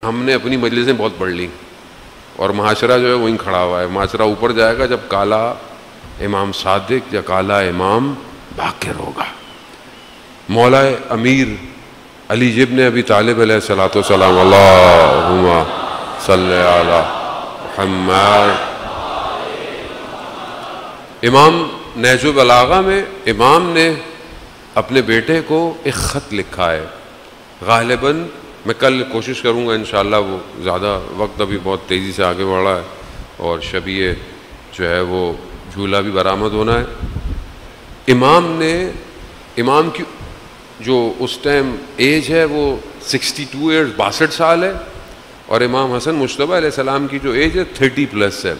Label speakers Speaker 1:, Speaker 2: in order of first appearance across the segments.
Speaker 1: ہم نے اپنی مجلسیں بہت پڑھ لی اور معاشرہ جو ہے وہیں کھڑا ہوا ہے. معاشرہ اوپر جائے گا جب کالا امام صادق یا کالا امام باقر ہوگا. مولا امیر علی ابن ابی طالب علیہ الصلوۃ والسلام اللہم صلی علی محمد. امام نہج البلاغہ میں امام نے اپنے بیٹے کو ایک خط لکھا ہے. غالباً میں کل کوشش کروں گا انشاءاللہ، وہ زیادہ وقت ابھی بہت تیزی سے آگے بڑھ رہا ہے اور شبیہ جو ہے وہ جھولا بھی برآمد ہونا ہے. امام کی جو اس ٹائم ایج ہے وہ 62 ایئرز 62 سال ہے اور امام حسن مجتبیٰ علیہ السلام کی جو ایج ہے 30+ ہے.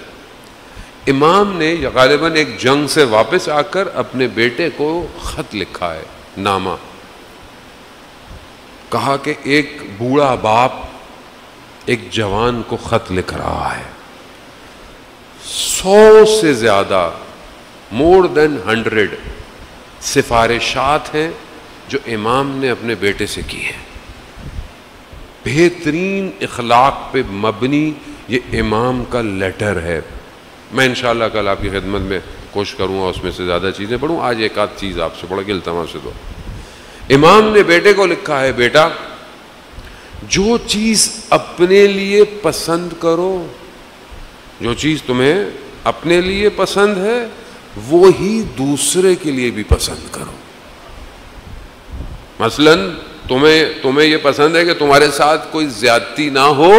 Speaker 1: امام نے غالباً ایک جنگ سے واپس آ کر اپنے بیٹے کو خط لکھا ہے، نامہ. کہا کہ ایک بوڑھا باپ ایک جوان کو خط لکھ رہا ہے. 100 سے زیادہ more than 100 سفارشات ہیں جو امام نے اپنے بیٹے سے کی ہیں. بہترین اخلاق پہ مبنی یہ امام کا لیٹر ہے. میں انشاءاللہ کل آپ کی خدمت میں کوشش کروں گا اس میں سے زیادہ چیزیں پڑھوں. آج ایک آدھ چیز آپ سے پڑھ کے التماس سے دو. امام نے بیٹے کو لکھا ہے، بیٹا جو چیز اپنے لیے پسند کرو، جو چیز تمہیں اپنے لیے پسند ہے وہی دوسرے کے لیے بھی پسند کرو. مثلا تمہیں یہ پسند ہے کہ تمہارے ساتھ کوئی زیادتی نہ ہو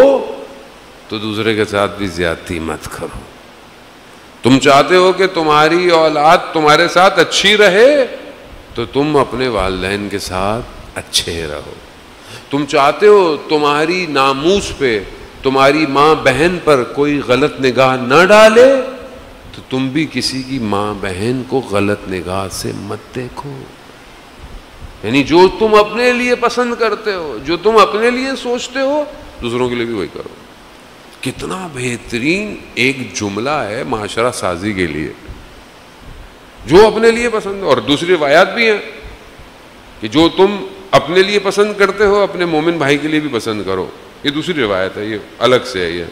Speaker 1: تو دوسرے کے ساتھ بھی زیادتی مت کرو. تم چاہتے ہو کہ تمہاری اولاد تمہارے ساتھ اچھی رہے تو تم اپنے والدین کے ساتھ اچھے رہو. تم چاہتے ہو تمہاری ناموس پہ تمہاری ماں بہن پر کوئی غلط نگاہ نہ ڈالے تو تم بھی کسی کی ماں بہن کو غلط نگاہ سے مت دیکھو. یعنی جو تم اپنے لیے پسند کرتے ہو، جو تم اپنے لیے سوچتے ہو، دوسروں کے لیے بھی وہی کرو. کتنا بہترین ایک جملہ ہے معاشرہ سازی کے لیے. جو اپنے لیے پسند، اور دوسری روایات بھی ہیں کہ جو تم اپنے لیے پسند کرتے ہو اپنے مومن بھائی کے لیے بھی پسند کرو. یہ دوسری روایت ہے، یہ الگ سے ہے. یہ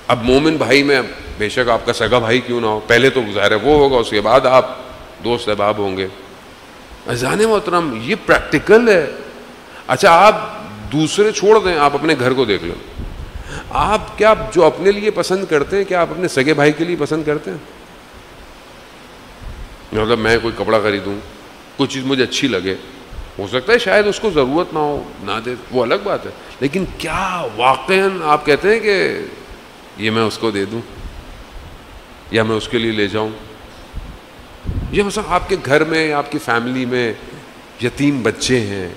Speaker 1: اب مومن بھائی میں بے شک آپ کا سگا بھائی کیوں نہ ہو، پہلے تو ظاہر ہے وہ ہوگا، اس کے بعد آپ دوست احباب ہوں گے. عزیزان محترم یہ پریکٹیکل ہے. اچھا آپ دوسرے چھوڑ دیں، آپ اپنے گھر کو دیکھ لیں. آپ کیا جو اپنے لیے پسند کرتے ہیں کیا آپ اپنے سگے بھائی کے لیے پسند کرتے ہیں؟ مطلب میں کوئی کپڑا خریدوں، کوئی چیز مجھے اچھی لگے، ہو سکتا ہے شاید اس کو ضرورت نہ ہو، نہ دے، وہ الگ بات ہے. لیکن کیا واقعاً آپ کہتے ہیں کہ یہ میں اس کو دے دوں یا میں اس کے لیے لے جاؤں؟ یہ مثلا آپ کے گھر میں، آپ کی فیملی میں یتیم بچے ہیں،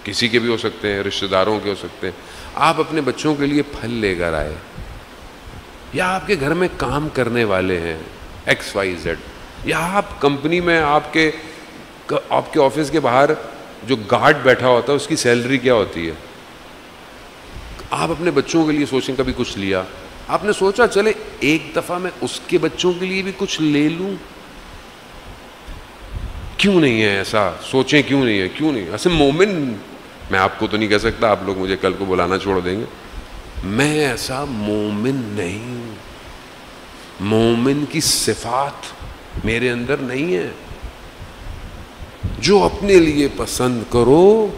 Speaker 1: کسی کے بھی ہو سکتے ہیں، رشتہ داروں کے ہو سکتے ہیں. آپ اپنے بچوں کے لیے پھل لے کر آئے، یا آپ کے گھر میں کام کرنے والے ہیں XYZ، یا آپ کمپنی میں آپ کے آفس کے باہر جو گارڈ بیٹھا ہوتا ہے اس کی سیلری کیا ہوتی ہے. آپ اپنے بچوں کے لیے سوچیں، کبھی کچھ لیا، آپ نے سوچا چلے ایک دفعہ میں اس کے بچوں کے لیے بھی کچھ لے لوں. کیوں نہیں ہے ایسا؟ سوچیں کیوں نہیں ہے، کیوں نہیں ایسے. مومن، میں آپ کو تو نہیں کہہ سکتا، آپ لوگ مجھے کل کو بلانا چھوڑ دیں گے، میں ایسا مومن نہیں. مومن کی صفات میرے اندر نہیں ہے. جو اپنے لیے پسند کرو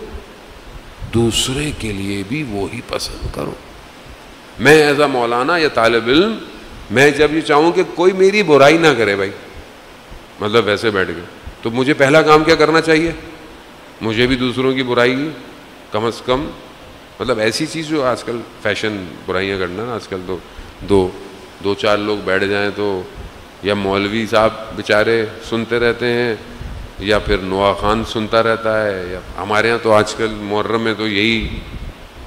Speaker 1: دوسرے کے لیے بھی وہی پسند کرو. میں ایز اے مولانا یا طالب علم، میں جب یہ چاہوں کہ کوئی میری برائی نہ کرے بھائی، مطلب ویسے بیٹھ گئے، تو مجھے پہلا کام کیا کرنا چاہیے؟ مجھے بھی دوسروں کی برائی کم از کم، مطلب ایسی چیز جو آج کل فیشن برائیاں کرنا، آج کل تو دو چار لوگ بیٹھ جائیں تو یا مولوی صاحب بیچارے سنتے رہتے ہیں یا پھر نوا خان سنتا رہتا ہے. یا ہمارے ہاں تو آج کل محرم میں تو یہی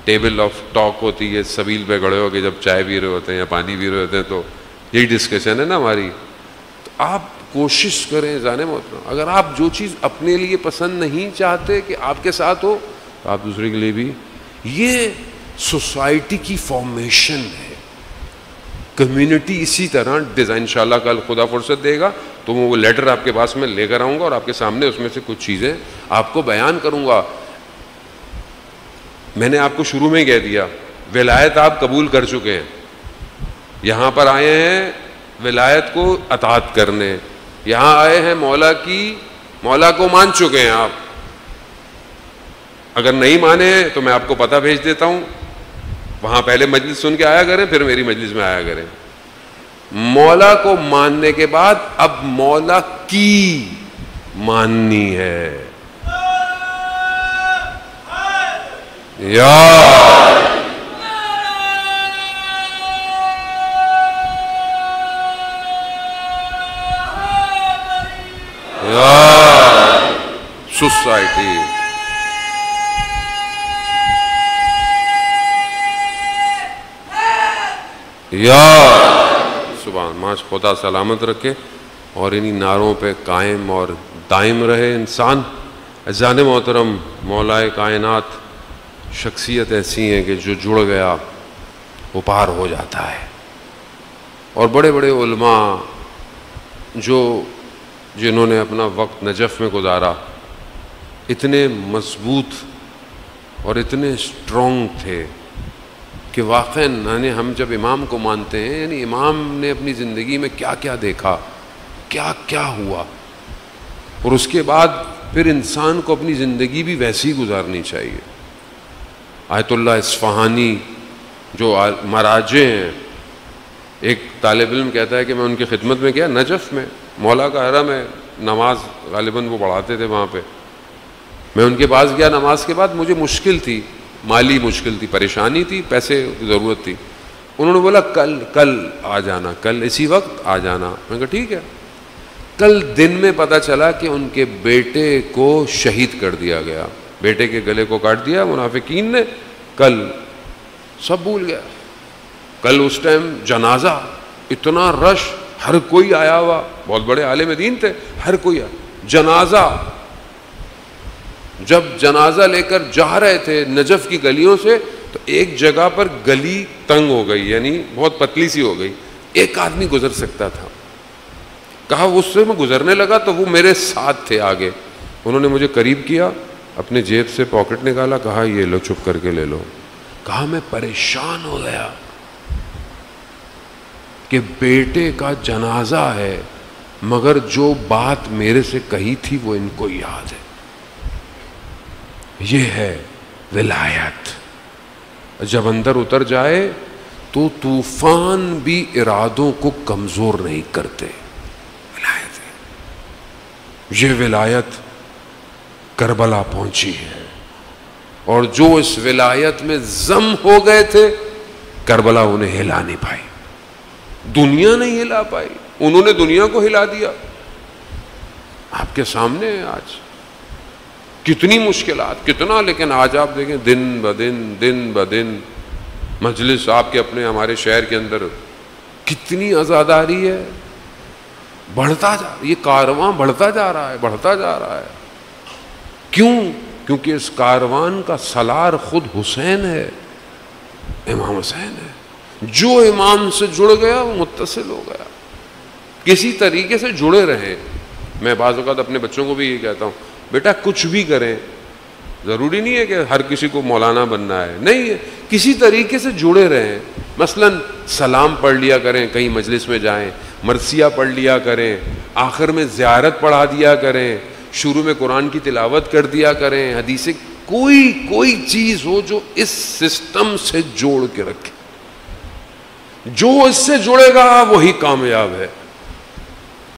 Speaker 1: ٹیبل آف ٹاک ہوتی ہے، سبیل پہ کھڑے ہو کے جب چائے پی رہے ہوتے ہیں یا پانی پی رہے ہوتے ہیں تو یہی ڈسکشن ہے نا ہماری. تو آپ کوشش کریں جانے محترم، اگر آپ جو چیز اپنے لیے پسند نہیں چاہتے کہ آپ کے ساتھ ہو تو آپ دوسرے کے لیے بھی. یہ سوسائٹی کی فارمیشن ہے. کمیونٹی اسی طرح ڈیزائن، انشاءاللہ کل خدا فرصت دے گا تو وہ لیٹر آپ کے پاس میں لے کر آؤں گا اور آپ کے سامنے اس میں سے کچھ چیزیں آپ کو بیان کروں گا. میں نے آپ کو شروع میں ہی کہہ دیا
Speaker 2: ولایت آپ قبول کر چکے ہیں, یہاں پر آئے ہیں ولایت کو اطاعت کرنے, یہاں آئے ہیں مولا کو مان چکے ہیں آپ. اگر نہیں مانے ہیں تو میں آپ کو پتہ بھیج دیتا ہوں, وہاں پہلے مجلس سن کے آیا کریں, پھر میری مجلس میں آیا کریں. مولا کو ماننے کے بعد اب مولا کی ماننی ہے. یا سوسائٹی, یا سبحان ماش خدا سلامت رکھے اور انہی نعروں پہ قائم اور دائم رہے انسان. اذان محترم, مولائے کائنات شخصیت ایسی ہیں کہ جو جڑ گیا وہ پار ہو جاتا ہے. اور بڑے بڑے علماء جنہوں نے اپنا وقت نجف میں گزارا, اتنے مضبوط اور اتنے اسٹرانگ تھے کہ واقعاً یعنی ہم جب امام کو مانتے ہیں, یعنی امام نے اپنی زندگی میں کیا کیا دیکھا, کیا کیا ہوا, اور اس کے بعد پھر انسان کو اپنی زندگی بھی ویسی گزارنی چاہیے. آیت اللہ اصفہانی جو مراجع ہیں, ایک طالب علم کہتا ہے کہ میں ان کی خدمت میں گیا نجف میں, مولا کا حرم ہے, نماز غالباً وہ پڑھاتے تھے وہاں پہ. میں ان کے پاس گیا نماز کے بعد, مجھے مشکل تھی, مالی مشکل تھی, پریشانی تھی, پیسے کی ضرورت تھی. انہوں نے بولا کل آ جانا, کل اسی وقت آ جانا. میں کہا ٹھیک ہے. کل دن میں پتہ چلا کہ ان کے بیٹے کو شہید کر دیا گیا, بیٹے کے گلے کو کاٹ دیا منافقین نے. کل سب بھول گیا. کل اس ٹائم جنازہ, اتنا رش, ہر کوئی آیا ہوا, بہت بڑے عالم دین تھے, ہر کوئی جنازہ. جب جنازہ لے کر جا رہے تھے نجف کی گلیوں سے, تو ایک جگہ پر گلی تنگ ہو گئی, یعنی بہت پتلی سی ہو گئی, ایک آدمی گزر سکتا تھا. کہا اس سے میں گزرنے لگا تو وہ میرے ساتھ تھے آگے. انہوں نے مجھے قریب کیا, اپنے جیب سے پاکٹ نکالا, کہا یہ لو, چپ کر کے لے لو. کہا میں پریشان ہو گیا کہ بیٹے کا جنازہ ہے, مگر جو بات میرے سے کہی تھی وہ ان کو یاد ہے. یہ ہے ولایت. جب اندر اتر جائے تو طوفان بھی ارادوں کو کمزور نہیں کرتے. ولایت ہے. یہ ولایت کربلا پہنچی ہے, اور جو اس ولایت میں ضم ہو گئے تھے, کربلا انہیں ہلا نہیں پائی, دنیا نہیں ہلا پائی, انہوں نے دنیا کو ہلا دیا. آپ کے سامنے ہے آج کتنی مشکلات, کتنا, لیکن آج آپ دیکھیں دن بدن مجلس آپ کے اپنے ہمارے شہر کے اندر کتنی عزاداری ہے, بڑھتا جا, یہ کارواں بڑھتا جا رہا ہے. کیوں؟ کیونکہ اس کاروان کا سالار خود حسین ہے, امام حسین ہے. جو امام سے جڑ گیا وہ متصل ہو گیا. کسی طریقے سے جڑے رہیں. میں بعض اوقات اپنے بچوں کو بھی یہ کہتا ہوں, بیٹا کچھ بھی کریں, ضروری نہیں ہے کہ ہر کسی کو مولانا بننا ہے, نہیں ہے, کسی طریقے سے جڑے رہیں. مثلا سلام پڑھ لیا کریں, کہیں مجلس میں جائیں, مرثیہ پڑھ لیا کریں, آخر میں زیارت پڑھا دیا کریں, شروع میں قرآن کی تلاوت کر دیا کریں, حدیثیں, کوئی چیز ہو جو اس سسٹم سے جوڑ کے رکھے. جو اس سے جڑے گا وہی کامیاب ہے.